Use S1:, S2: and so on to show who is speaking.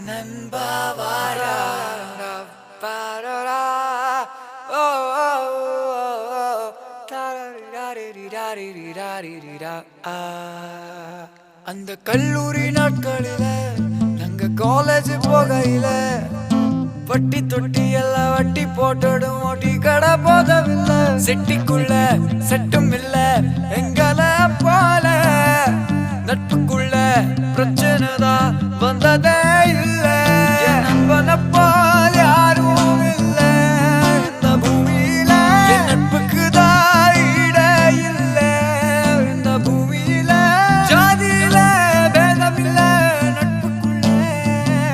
S1: நண்பா வாரா பாரரா ஓ அந்த கல்லூரி நாட்களில நாங்க காலேஜ் போகையில வட்டி தொட்டி எல்லாம் வட்டி போட்டடும் ஓட்டி கடை போதவில்லை செட்டிக்குள்ள செட்டும் இல்ல எங்களை போல